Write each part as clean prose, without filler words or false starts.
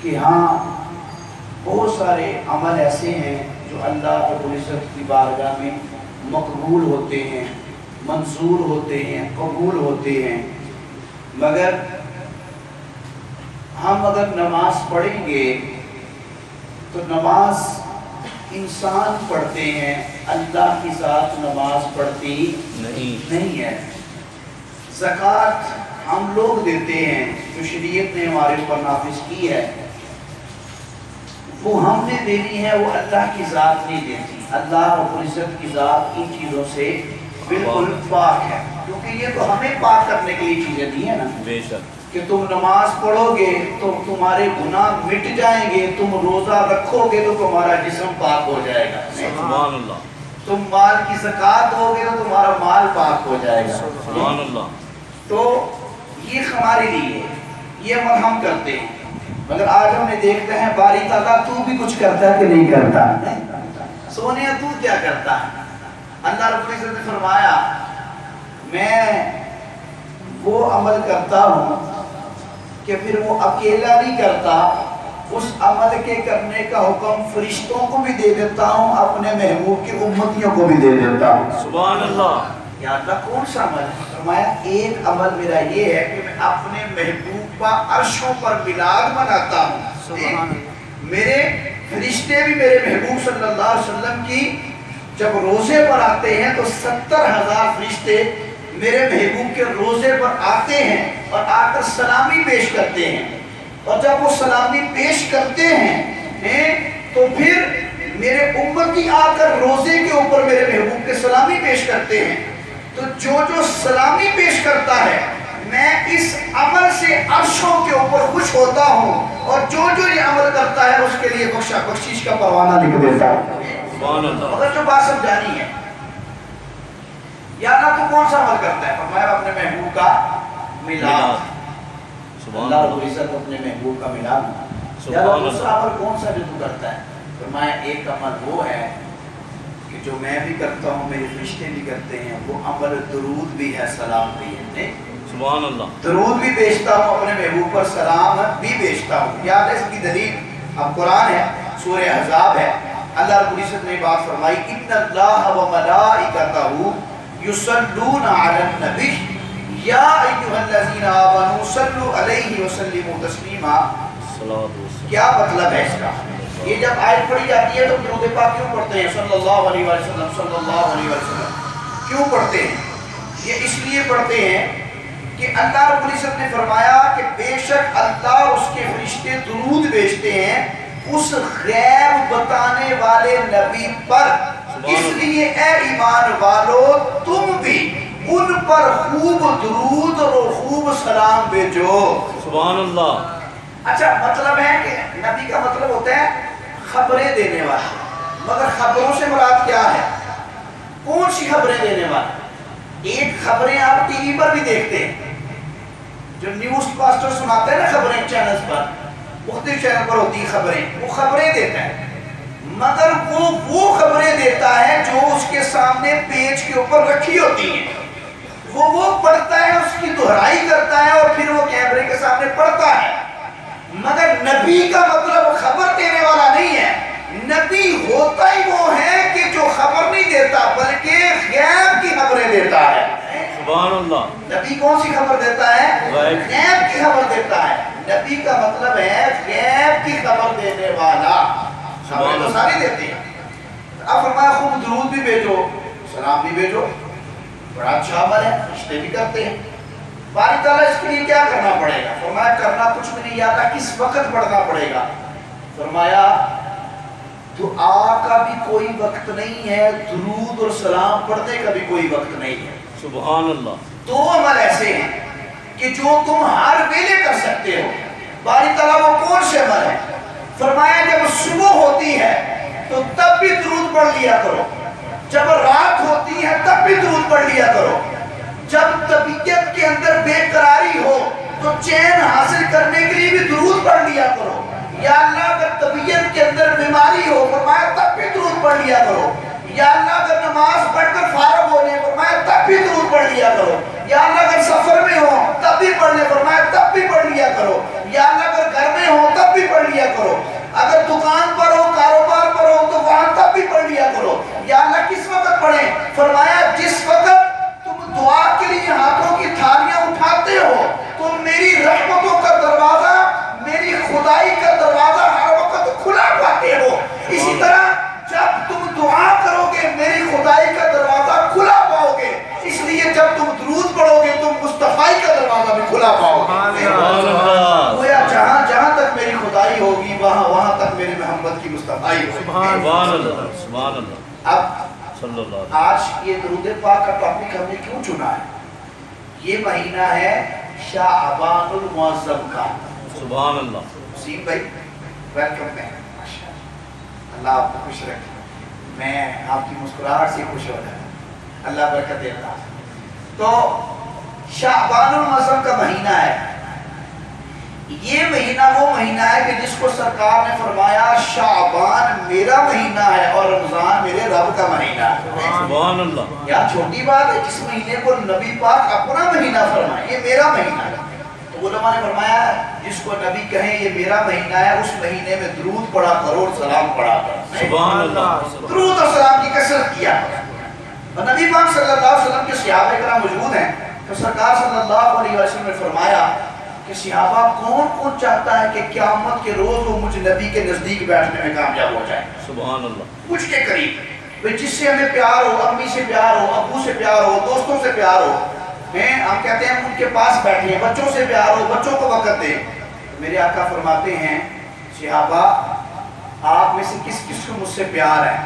کہ ہاں بہت سارے عمل ایسے ہیں جو اللہ رب العزت کی بارگاہ میں مقبول ہوتے ہیں، منظور ہوتے ہیں، قبول ہوتے ہیں، مگر ہم اگر نماز پڑھیں گے تو نماز انسان پڑھتے ہیں، اللہ کی ذات نماز پڑھتی نہیں ہے۔ زکوٰۃ ہم لوگ دیتے ہیں جو شریعت نے ہمارے اوپر نافذ کی ہے، وہ ہم نے دینی ہے، وہ اللہ کی ذات نہیں دیتی۔ اللہ رب العزت کی ذات ان چیزوں سے بالکل پاک ہے، کیونکہ یہ تو ہمیں پاک کرنے کے لیے چیزیں دی ہیں نا، بے شک کہ تم نماز پڑھو گے تو تمہارے گناہ مٹ جائیں گے، تم روزہ رکھو گے تو تمہارا جسم پاک ہو جائے گا، سبحان اللہ، تم مال کی زکوٰۃ دو گے تو تمہارا مال پاک ہو جائے گا، سبحان اللہ۔ تو یہ ہمارے لیے یہ عمل ہم کرتے ہیں، مگر آج ہم نے دیکھتے ہیں باری تعالیٰ تو بھی کچھ کرتا ہے کہ نہیں کرتا؟ سونیا تو کیا کرتا ہے؟ اللہ رب العزت نے فرمایا میں وہ عمل کرتا ہوں کہ پھر وہ اکیلا نہیں کرتا، اس عمل کے کرنے کا حکم فرشتوں کو بھی دے دیتا ہوں، اپنے محبوب کی امتیوں کو بھی دے دیتا ہوں۔ سبحان اللہ۔ یا اللہ کون سا عمل ہے؟ فرمایا ایک عمل میرا یہ ہے کہ میں اپنے محبوب کا عرشوں پر میلاد مناتا ہوں۔ میرے فرشتے بھی میرے محبوب صلی اللہ علیہ وسلم کی جب روزے پر آتے ہیں تو 70,000 فرشتے میرے محبوب کے روزے پر آتے ہیں اور آ کر سلامی پیش کرتے ہیں، اور جب وہ سلامی پیش کرتے ہیں تو پھر میرے امتی آ کر روزے کے اوپر میرے محبوب کے سلامی پیش کرتے ہیں، تو جو سلامی پیش کرتا ہے میں اس عمل سے عرشوں کے اوپر خوش ہوتا ہوں، اور جو یہ عمل کرتا ہے اس کے لیے بخشش کا پروانہ لکھ دیتا ہوں۔ سبحان اللہ۔ مگر جو بات سمجھانی ہے، یا اللہ تو کون سا عمل کرتا ہے؟ فرمایا اپنے محبوب کا میلاد۔ سبحان اللہ رب اللہ۔ العزت اپنے محبوب کا میلاد۔ یا سبحان اللہ دوسرا اللہ۔ عمل کون سا جو تو کرتا ہے؟ فرمایا ایک عمل وہ ہے کہ جو میں بھی کرتا ہوں، میرے فرشتے بھی کرتے ہیں، وہ عمل درود بھی ہے، سلام بھی ہے۔ سبحان اللہ۔ درود بھی بیچتا ہوں، اپنے محبوب پر سلام بھی بیچتا ہوں۔ یاد ہے اس کی دلیل اب قرآن ہے، سورہ احزاب ہے۔ اللہ رب العزت نے بات فرمائی ان اللہ و ملائکتہ یصلون علی النبی یا ایھا الذین آمنوا صلوا علیہ وسلموا تسلیما۔ کیا مطلب ہے اس کا؟ یہ جب آیت پڑھی جاتی ہے تو درود پاک کیوں پڑھتے ہیں؟ صلی اللہ علیہ وسلم، صلی اللہ علیہ وسلم کیوں پڑھتے ہیں؟ یہ اس لیے پڑھتے ہیں کہ اللہ رب العزت نے فرمایا کہ بے شک اللہ اور اس کے فرشتے درود بھیجتے ہیں اس غیب بتانے والے نبی پر، اس لیے اے ایمان والو تم بھی ان پر خوب درود اور خوب سلام بھیجو۔ سبحان اللہ۔ اچھا مطلب ہے کہ نبی کا مطلب ہوتا ہے خبریں دینے والا، مگر خبروں سے مراد کیا ہے؟ کون سی خبریں دینے والا؟ ایک خبریں آپ ٹی وی پر بھی دیکھتے ہیں، جو نیوز کاسٹر سناتے ہیں نا خبریں چینلز پر، مختلف چینل پر ہوتی ہیں خبریں، وہ خبریں دیتا ہے، مگر وہ خبریں دیتا ہے جو اس کے سامنے پیج کے اوپر رکھی ہوتی ہیں، وہ پڑھتا ہے، اس کی دہرائی کرتا ہے اور پھر وہ کیمرے کے سامنے پڑھتا ہے۔ مگر نبی کا مطلب خبر دینے والا نہیں ہے، نبی ہوتا ہی وہ ہے کہ جو خبر نہیں دیتا بلکہ غیب کی خبریں دیتا ہے۔ سبحان اللہ۔ نبی کون سی خبر دیتا ہے؟ غیب کی خبر دیتا ہے۔ نبی کا مطلب ہے غیب کی خبر دینے والا، خبریں تو ساری دیتے ہیں۔ اب فرمایا خوب درود بھی بھیجو، سلام بھی بھیجو، بڑا اچھا عمل ہے، رشتے بھی کرتے ہیں۔ باری تعالیٰ اس کے لیے کیا کرنا پڑے گا؟ فرمایا کرنا کچھ بھی نہیں آتا، کس وقت پڑھنا پڑے گا؟ فرمایا دعا کا بھی کوئی وقت نہیں ہے، درود اور سلام پڑھنے کا بھی کوئی وقت نہیں ہے۔ سبحان اللہ۔ دو عمل ایسے ہیں کہ جو تم ہر ویلے کر سکتے ہو۔ باری تعالیٰ وہ کون سے عمل ہے؟ فرمایا جب صبح ہوتی ہے تو تب بھی درود پڑھ لیا کرو، جب رات ہوتی ہے تب بھی درود پڑھ لیا کرو، جب طبیعت کے اندر بے قراری ہو تو چین حاصل کرنے کے لیے بھی درود پڑھ لیا کرو۔ یا اللہ اگر طبیعت کے اندر بیماری ہو فرمایا تب بھی درود پڑھ لیا کرو۔ یا اللہ اگر نماز پڑھ کر فارغ ہونے فرمایا تب بھی درود پڑھ لیا کرو۔ یا اللہ اگر سفر میں ہو تب بھی پڑھ لے فرمایا تب بھی پڑھ لیا کرو۔ یا اللہ اگر گھر میں ہو تب بھی پڑھ پڑھ لیا کرو. اگر دکان پر ہو, کاروبار پر ہو تو وہاں تب بھی پڑھ لیا کرو. یا اللہ کس وقت پڑھیں؟ فرمایا جس وقت تم دعا کے لیے ہاتھوں کی تھالیاں اٹھاتے ہو, تم میری رحمتوں کا دروازہ, میری خدائی کا دروازہ ہر وقت کھلا پاتے ہو. اسی طرح جب تم دعا کرو گے میری خدائی کا دروازہ کھلا پاؤ گے. اس لیے جب تم درود پڑھو گے تم مصطفی کا دروازہ بھی کھلا پاؤ گے. گویا جہاں جہاں تک میری خدائی ہوگی وہاں وہاں تک میرے محمد کی مصطفی ہوگی. سبحان اللہ, سبحان اللہ. اب صلی اللہ علیہ آج یہ درود پاک کا ٹاپک ہم نے کیوں چنا ہے؟ یہ مہینہ ہے شعبان المعظم کا. سبحان اللہ. حسین بھائی ویلکم بیک. اللہ آپ کو خوش رکھے. میں آپ کی مسکراہٹ سے خوش ہو جاتا ہوں. اللہ برکت دیتا ہے. تو شعبان المعظم کا مہینہ ہے. یہ مہینہ وہ مہینہ ہے کہ جس کو سرکار نے فرمایا شعبان میرا مہینہ ہے اور رمضان میرے رب کا مہینہ ہے. سبحان اللہ. کیا چھوٹی بات ہے جس مہینے کو نبی پاک اپنا مہینہ فرمائے یہ میرا مہینہ ہے. تو علماء نے فرمایا جس کو نبی کہیں یہ میرا مہینہ ہے اس مہینے میں درود پڑھا کرو اور سلام پڑھا کرو. سبحان اللہ. درود اور سلام کی کثرت کیا کرو. اور نبی پاک صلی اللہ علیہ وسلم کے صحابہ کرام موجود ہیں تو سرکار صلی اللہ علیہ وسلم نے فرمایا کہ صحابہ کون کون چاہتا ہے کہ قیامت کے روز وہ مجھ نبی کے نزدیک بیٹھنے میں کامیاب ہو جائے. سبحان اللہ. مجھ کے قریب جس سے ہمیں پیار ہو, امی سے پیار ہو, ابو سے پیار ہو, دوستوں سے پیار ہو. ہم کہتے ہیں ان کے پاس بیٹھے, بچوں سے پیار ہو, بچوں کو وقت دیں. میرے آقا فرماتے ہیں صحابہ آپ میں سے کس کس کو مجھ سے پیار ہے؟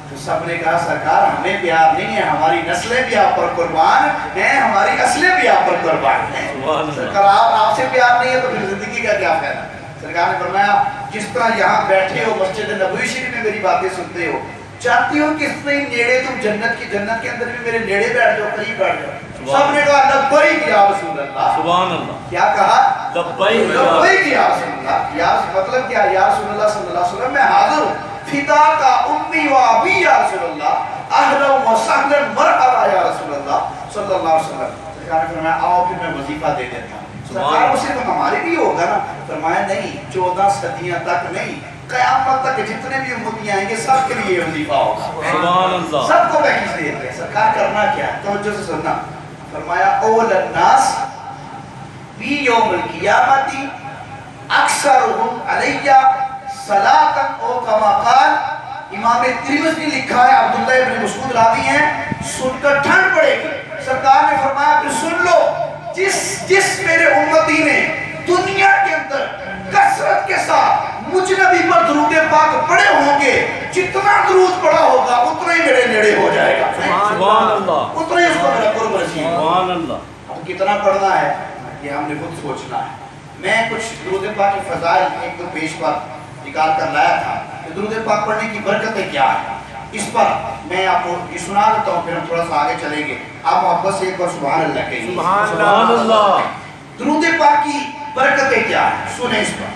تو سب نے کہا سرکار ہمیں پیار نہیں ہے, ہماری نسلیں بھی آپ پر قربان ہیں, ہماری اصلیں بھی آپ پر قربان ہیں. سرکار آپ سے پیار نہیں ہے تو پھر زندگی کا کیا فائدہ؟ سرکار نے فرمایا جس طرح یہاں بیٹھے ہو مسجد نبوی شریف میں میری باتیں سنتے ہو, چاہتی ہو کہ اتنے نیڑے تم جنت کے اندر بھی میرے نیڑے بیٹھ جاؤ, قریب بیٹھ جاؤ. سب نے کہا لبیک یا رسول اللہ. سبحان اللہ. کیا کہا؟ لبیک یا رسول اللہ. یا مطلب کیا؟ یا رسول اللہ صلی اللہ علیہ وسلم میں حاضر ہوں. فدا کا امی و ابی یا رسول اللہ, اہلا و سہلا مرحبا یا رسول اللہ صلی اللہ علیہ وسلم. سرکار نے فرمایا آؤ پھر میں وظیفہ دے دیتا ہوں. سرکار اسے تو ہمارے بھی ہوگا نا. فرمایا نہیں, 14 صدیاں تک نہیں, قیامت تک جتنے بھی امتی آئیں گے سب کے لیے وظیفہ ہوگا. سبحان اللہ. سب کو پیکج دیتے ہیں. سرکار کرنا کیا ہے توجہ سے سننا. فرمایا اول الناس فی یوم القیامت اکثرهم علیہ صلاۃ او کما قال. امام ترمذی نے لکھا ہے, عبداللہ ابن مسعود راوی ہیں, سن کر ٹھنڈ پڑے گی. سرکار نے فرمایا پھر سن لو, جس میرے امتی نے دنیا کے اندر کثرت کے ساتھ مجھ نبی پر درود پاک پڑھے ہوں گے, جتنا درود پڑھا ہوگا اتنا ہی میرے نیڑے ہو جائے گا. سبحان اللہ. اتنا ہی اس کو میرا قرب رسید. سبحان اللہ. اب کتنا پڑھنا ہے یہ ہم نے خود سوچنا ہے. میں کچھ درود پاک کے فضائل ایک دو پیش پر نکال کر لایا تھا کہ درود پاک پڑھنے کی برکتیں کیا ہیں. اس پر میں آپ کو یہ سنا دیتا ہوں, پھر ہم تھوڑا سا آگے چلیں گے. آپ محبت سے ایک بار سبحان اللہ کہیے. سبحان اللہ. درود پاک کی برکتیں کیا ہیں سنیں اس پر.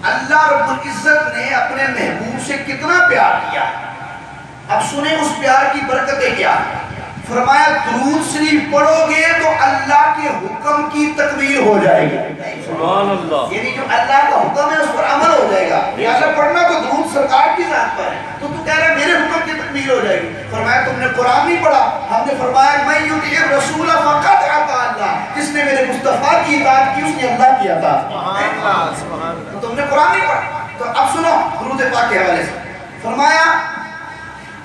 اللہ رب العزت نے اپنے محبوب سے کتنا پیار کیا. اب سنیں اس پیار کی برکتیں کیا ہیں. فرمایا درود شریف پڑھو گے تو اللہ کے حکم کی تکمیل ہو جائے گی. سبحان اللہ. یعنی جو اللہ کا حکم ہے اس پر عمل ہو جائے گا. لہذا پڑھنا تو درود سرکار کی ذات پر ہے, تو کہہ رہا ہے میرے حکم کی تکمیل ہو جائے گی. فرمایا تم نے قرآن نہیں پڑھا. ہم نے فرمایا میں یطیع الرسول فقط اطاع اللہ, جس نے میرے مصطفیٰ کی اطاعت کی اس نے اللہ کی اطاعت کی. تو تم نے قرآن نہیں پڑھا. تو اب سنو درود پاک کے حوالے سے. فرمایا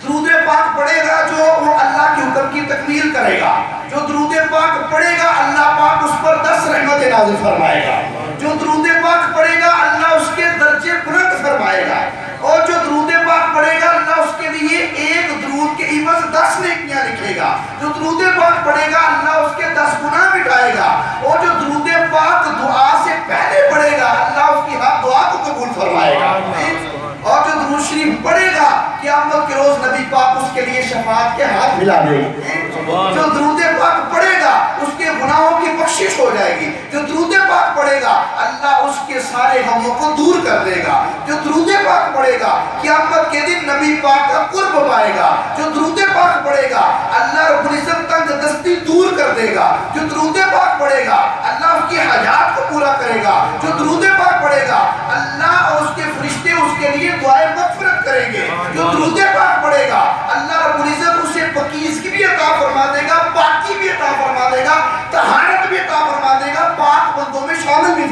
درود پاک پڑھے گا جو وہ اللہ کے حکم کی تکمیل کرے گا. جو درود پاک پڑھے گا اللہ پاک اس پر 10 رحمت نازل فرمائے گا. جو درود پاک پڑھے گا اللہ اس کے درجے بلند فرمائے گا. اور جو درود پاک پڑھے گا اللہ اس کے لیے ایک درود کے عوض 10 نیکیاں لکھے گا. جو درود پاک پڑھے گا اللہ اس کے 10 گناہ مٹائے گا. اور جو درود پاک دعا سے پہلے پڑھے گا اللہ اس کی ہر دعا کو قبول فرمائے گا. اور جو درود شریف پڑھے گا قیامت کے روز نبی پاک اس کے لیے شفاعت کے ہاتھ ملا دے گی. جو درود پاک پڑھے گا اس کے گناہوں کی بخشش ہو جائے گی. جو درود پاک پڑھے گا اللہ اس کے سارے غموں کو دور کر دے گا. جو درود پاک پڑھے گا قیامت کے دن نبی پاک کا قرب پائے گا. جو درود پاک پڑھے گا اللہ رب العزت تنگ دستی دور کر دے گا. جو درود پاک پڑھے گا اللہ اس کی حاجات کو پورا کرے گا. جو درود پاک پڑھے گا اللہ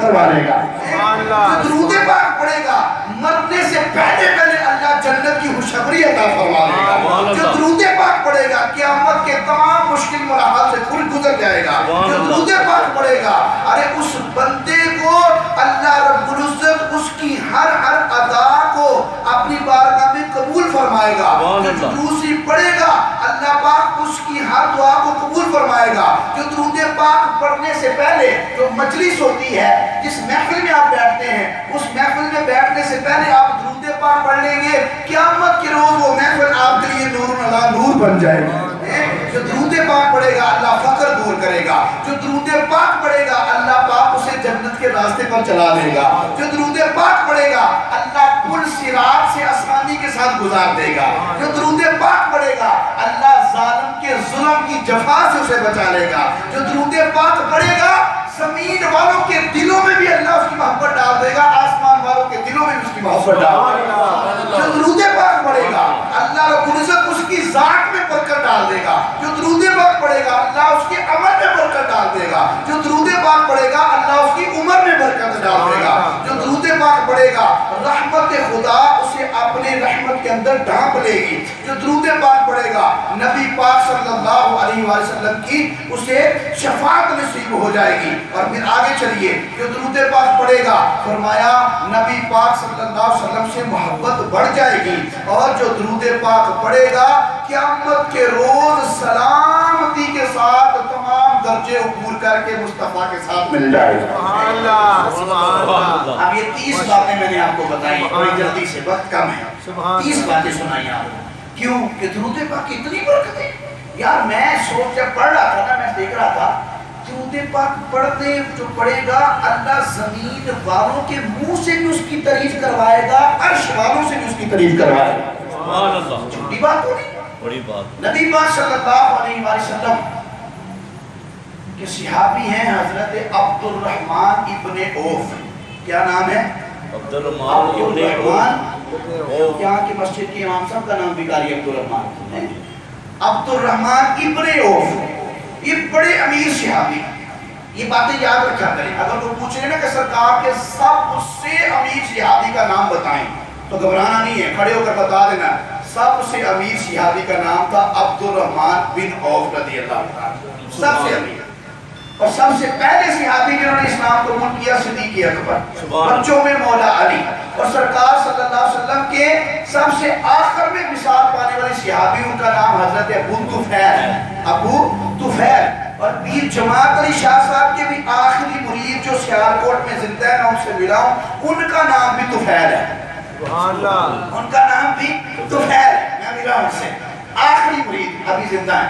کروا لے گا. جو درود پاک پڑھے گا مرنے سے پہلے اللہ جنت کی خوشخبری عطا فرما دے گا. جو درود پاک پڑھے گا قیامت کے تمام مشکل مراحل سے گزر جائے گا. جو درود پاک پڑھے گا ارے اس بندے کو اللہ رب العزت اس کی ہر ادا کو اپنی بارگاہ میں قبول فرمائے گا. جو درود پڑھے گا اللہ پاک اس کی ہر دعا کو قبول فرمائے گا. جو درود پاک پڑھنے سے پہلے جو مجلس ہوتی ہے جس محفل میں آپ بیٹھتے ہیں اس محفل میں بیٹھنے سے پہلے آپ درود پاک پڑھ لیں گے قیامت کے روز وہ محفل آپ کے لیے نور علی نور بن جائے گا. جو درود پاک پڑھے گا اللہ فقر دور کرے گا. جو درود پاک پڑھے گا اللہ پاک اسے جنت کے راستے پر چلا دے گا. جو درود پاک پڑھے گا اللہ پل صراط سے آسانی کے ساتھ گزار دے گا. جو درود پاک پڑھے گا اللہ ظالم کے ظلم کی جفا سے اسے بچا لے گا. جو درود پاک پڑھے گا زمین والوں کے دلوں میں بھی اللہ اس کی محبت ڈال دے گا, آسمان والوں کے دلوں میں بھی اس کی محبت ڈال دے گا. جو درود پاک پڑھے گا اللہ رب العزت اس کی ذات میں برکت ڈال دے گا. جو درود پاک پڑھے گا اللہ اس کے عمل میں برکت ڈال دے گا. جو درود پاک پڑھے گا اللہ اس کی عمر میں برکت ڈال دے گا. جو درود پاک پڑھے گا رحمت خدا اسے اپنے رحمت کے اندر ڈھانپ لے گی. جو درود پاک پڑھے گا نبی پاک صلی اللہ علیہ وسلم کی اسے شفاعت نصیب ہو جائے گی. اور پھر آگے چلیے جو درود پاک پڑھے گا فرمایا نبی پاک صلی اللہ علیہ وسلم سے محبت بڑھ جائے گی. اور جو درود پاک پڑھے گا قیامت کے روز سلامتی کے ساتھ تمام درجے عبور کر کے مصطفیٰ کے ساتھ مل جائے گا. اب یہ 30 باتیں میں نے آپ کو بتائی, بڑی جلدی سے, وقت کم ہے. 30 باتیں سنائی آپ کو. کیوں کہ درود پاک کی اتنی برکت ہے. یار میں سوچ جب پڑھ رہا تھا نا, میں دیکھ رہا تھا درود پاک پڑھتے جو پڑھے گا اللہ زمین والوں کے منہ سے بھی اس کی تعریف کروائے گا, عرش والوں سے بھی اس کی تعریف کروائے گا. سبحان اللہ. چھوٹی بات تو نہیں, بڑی بات. نبی پاک صلی اللہ علیہ وسلم کے صحابی ہیں حضرت عبد الرحمن ابن عوف. کیا نام ہے؟ عبد الرحمن ابن عوف. یہاں کی مسجد کے امام صاحب کا نام بھی قاری عبد الرحمن ہے. عبد الرحمن ابن عوف یہ بڑے امیر صحابی. یہ باتیں یاد رکھا کریں. اگر کوئی پوچھے نا کہ سرکار کے سب سے امیر صحابی کا نام بتائیں تو گھبرانا نہیں ہے, کھڑے ہو کر بتا دینا. سب سے امیر صحابی کا نام تھا عبد الرحمن بن عوف رضی اللہ عنہ. سب سے امیر اور سب سے پہلے صحابی جنہوں نے اسلام قبول کیا صدیق اکبر, بچوں میں مولا علی, اور سرکار صلی اللہ علیہ وسلم کے سب سے آخر میں مثال پانے والے صحابی ان کا نام حضرت ابو طفیل ہے. ابو طفیل. اور پیر جماعت علی شاہ صاحب کے بھی آخری مرید جو سیالکوٹ میں زندہ ہے, میں ان سے ملا ہوں, ان کا نام بھی طفیل ہے. ان کا نام بھی طفیل ہے, میں ملا ان سے, آخری مرید ابھی زندہ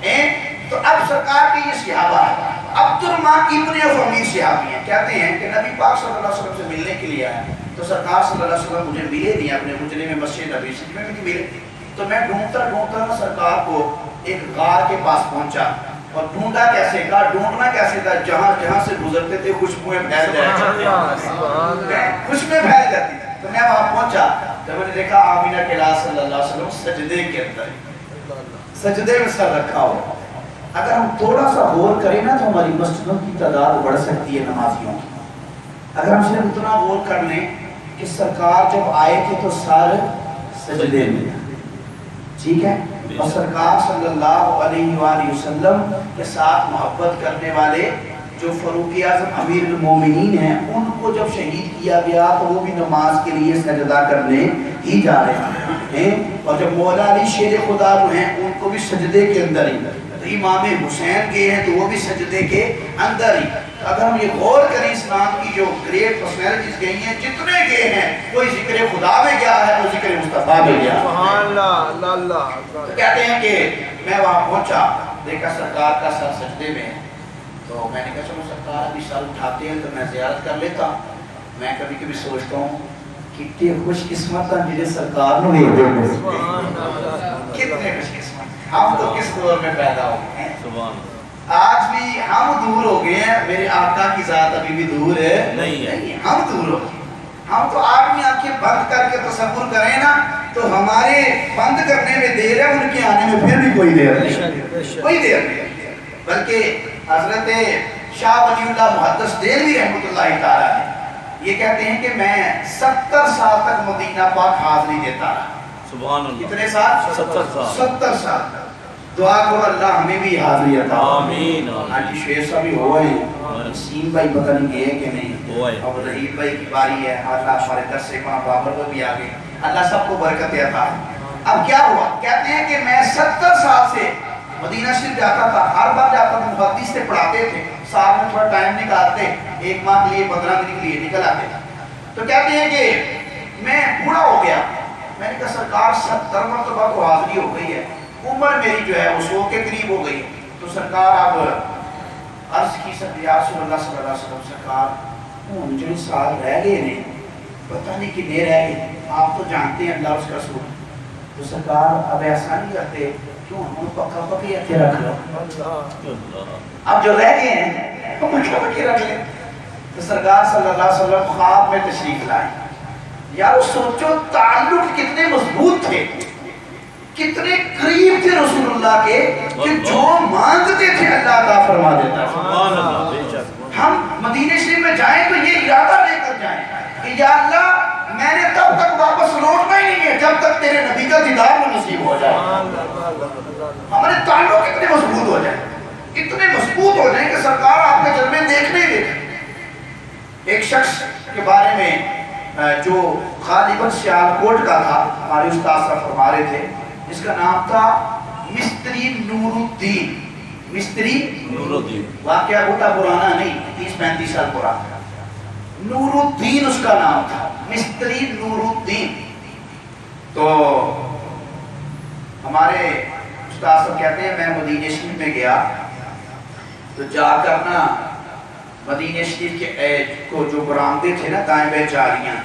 ہیں. تو اب سرکار کے یہ صحابہ ہے. عبد الرحمن ابن عوف امیر صحابی ہیں. کہتے ہیں کہ نبی پاک صلی اللہ علیہ وسلم سے ملنے کے لیے آئے تو سرکار صلی اللہ علیہ وسلم مجھے ملے نہیں, اپنے مجلے میں مسجد نبی سے میں نہیں ملے. تو میں ڈھونڈتا سرکار کو ایک غار کے پاس پہنچا. اور ڈھونڈا کیسے تھا, ڈھونڈنا کیسے تھا, جہاں جہاں سے گزرتے تھے خوشبوئیں پھیل جاتی تھی. تو میں وہاں پہنچا, جب میں نے دیکھا آمینہ کے لاس صلی اللہ علیہ وسلم سجدے کے اندر, سجدے میں سر رکھا ہو. اگر ہم تھوڑا سا غور کریں نا تو ہماری مسجدوں کی تعداد بڑھ سکتی ہے نمازیوں کی. اگر ہم صرف اتنا غور کر لیں کہ سرکار جب آئے تھے تو سر سجدے میں, ٹھیک ہے, اور سرکار صلی اللہ علیہ وآلہ وسلم کے ساتھ محبت کرنے والے جو فاروق اعظم امیر المومنین ہیں ان کو جب شہید کیا گیا تو وہ بھی نماز کے لیے سجدہ کرنے ہی جا رہے ہیں. اور جب مولا علی شیر خدا جو ہیں ان کو بھی سجدے کے اندر ہی, امام حسین گئے ہیں تو وہ بھی سجدے کے اندر ہی. اگر ہم یہ غور کریں اسلام کی جو گریٹ پرسنالٹیز گئی ہیں جتنے گئے ہیں, کوئی ذکر خدا میں گیا ہے, کوئی ذکر مصطفیٰ میں گیا. تو کہتے ہیں کہ میں وہاں پہنچا, دیکھا سرکار کا سر سجدے میں, تو میں نے کہا چلو سرکار ابھی سر اٹھاتے ہیں تو میں زیارت کر لیتا. میں کبھی کبھی سوچتا ہوں کتنے خوش قسمت ہیں جنہیں سرکار نے دیکھ دے, کتنے خوش قسمت. ہم تو کس دور میں پیدا ہو گئے ہیں, آج بھی ہم دور ہو گئے ہیں, میرے آقا کی ذات ابھی بھی دور ہے نہیں, ہم دور ہو گئے. ہم تو آدمی آنکھیں بند کر کے تصور کریں نا تو ہمارے بند کرنے میں دیر ہے, ان کے آنے میں پھر بھی کوئی دیر نہیں, کوئی دیر نہیں. بلکہ حضرت شاہ ولی اللہ محدث دہلوی رحمۃ اللہ تعالیٰ نے یہ کہتے ہیں کہ میں 70 سال تک مدینہ پاک حاضری دیتا رہا. سبحان اللہ. کتنے سال؟ 70 سال. 70 سال. دعا کرو اللہ ہمیں بھی حاضری عطا. آمین. آج شیر صاحب بھی ہوا ہے. نسیم بھائی پتہ نہیں گئے کہ نہیں. ہوا ہے. اب رحیم بھائی کی باری ہے. اللہ ہمارے درس سے وہاں بابر کو بھی آگے. اللہ سب کو برکت عطا. اب کیا ہوا؟ کہتے ہیں کہ میں 70 سال سے مدینہ شریف جاتا تھا. ہر بار جاتا تھا محدث سے پڑھاتے تھے. سال میں تھوڑا ٹائم نکالتے, 1 ماہ کے لیے 15 دن کے لیے نکل آتے. تو کہتے ہیں کہ میں بوڑھا ہو گیا. میں نے کہا سرکار 70 مرتبہ تو حاضری ہو گئی ہے, عمر میری جو ہے وہ 100 کے قریب ہو گئی. تو سرکار اب عرض کی سب یا رسول اللہ صلی اللہ علیہ وسلم, سرکار جو سال رہ گئے نے پتہ نہیں کتنے رہ گئے, آپ تو جانتے ہیں اللہ اس کا رسول. تو سرکار اب ایسا نہیں کرتے, کیوں ہم پکا پکی ایتھے رکھ لو, اب جو رہ گئے ہیں وہ پکا پکی رکھ لیں. تو سرکار صلی اللہ علیہ وسلم خواب میں تشریف لائے. یار سوچو تعلق کتنے مضبوط تھے, کتنے قریب تھے رسول اللہ کے, کہ جو مانگتے تھے اللہ عطا فرما دیتا. سبحان اللہ. بے شک. ہم مدینہ شریف میں جائیں تو یہ ارادہ لے کر جائیں کہ یا اللہ میں نے تب تک واپس لوٹنا ہی نہیں ہے جب تک تیرے نبی کا دیدار میں نصیب ہو جائے. ہمارے تعلق کتنے مضبوط ہو جائیں, اتنے مضبوط ہو جائیں کہ سرکار آپ کے جلوے دیکھنے ہی دیکھیں. ایک شخص کے بارے میں جو غالباً سیالکوٹ کا تھا, ہمارے استاد صاحب فرما رہے تھے, جس کا نام تھا مستری نور الدین. مستری نور الدین. واقعہ ہوتا پرانا نہیں, 30-35 سال پرانا. نور الدین اس کا نام تھا, مستری نور الدین. تو ہمارے استاد صاحب کہتے ہیں میں مدینہ شریف میں گیا تو جا کر نا مدینہ شریف کے کو جو برآمدے تھے نا دائیں بائیں جالیاں,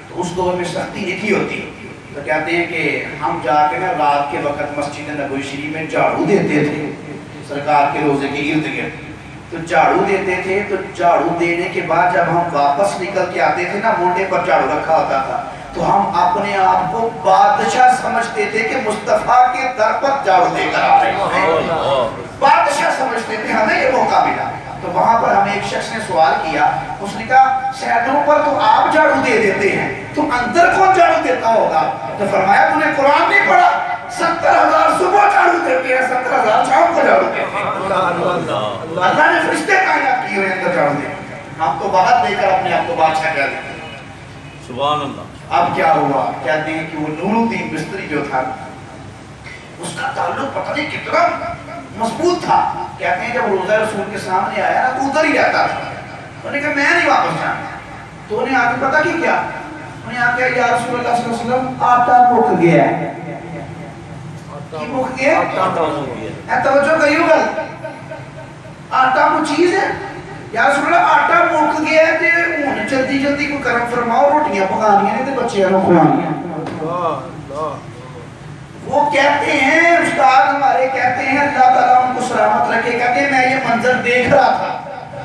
تو اس دور میں سختی نہیں تھی ہوتی. تو کہتے ہیں کہ ہم جا کے نا رات کے وقت مسجد نبوی شریف میں جھاڑو دیتے تھے سرکار کے روزے کے ارد گرد. تو جھاڑو دیتے تھے, تو جھاڑو دینے کے بعد جب ہم واپس نکل کے آتے تھے نا, مونڈے پر جھاڑو رکھا ہوتا تھا, تو ہم اپنے آپ کو بادشاہ سمجھتے تھے کہ مصطفیٰ کے در پر جھاڑو دے کر آ رہے ہیں. بادشاہ سمجھتے تھے, ہمیں یہ موقع ملا. تو وہاں پر ہمیں ایک شخص نے سوال کیا, اس نے کہا شہروں پر تو آپ جھاڑو دے دیتے ہیں, تو اندر کون جھاڑو دیتا ہوگا؟ تو فرمایا تو نے قرآن نہیں پڑھا, 70,000 صبح جھاڑو دیتے ہیں, 70,000 شام کو جھاڑو دیتے ہیں. اللہ نے فرشتے کائنات کیے ہوئے اندر جھاڑو دیتے ہیں, ہم تو باہر دے کر اپنے آپ کو بادشاہ کہہ دیتے ہیں. سبحان اللہ. اب کیا ہوا؟ کہتے ہیں کہ وہ نور الدین مستری جو تھا اس کا تعلق پتہ نہیں کتنا مضبوط تھا. کہتے ہیں جب روزہ رسول کے سامنے آیا نا تو ادھر ہی رہتا تھا. انہوں نے کہا میں نہیں واپس جانا. تو انہیں آگے پتہ کی کیا, انہیں آگے یا رسول اللہ صلی اللہ علیہ وسلم آٹا مک گیا ہے. کی مک گیا؟ آٹا مک گیا. توجہ کریو گل, آٹا وہ چیز ہے. یا رسول اللہ آٹا مک گیا ہے تے ہن جلدی جلدی کو کرم فرماؤ, روٹیاں پکانیاں نے تے بچیاں نوں کھوانیاں. وہ کہتے ہیں استاد ہمارے کہتے ہیں اللہ تعالیٰ ان کو سلامت رکھے, کہتے ہیں میں یہ منظر دیکھ رہا تھا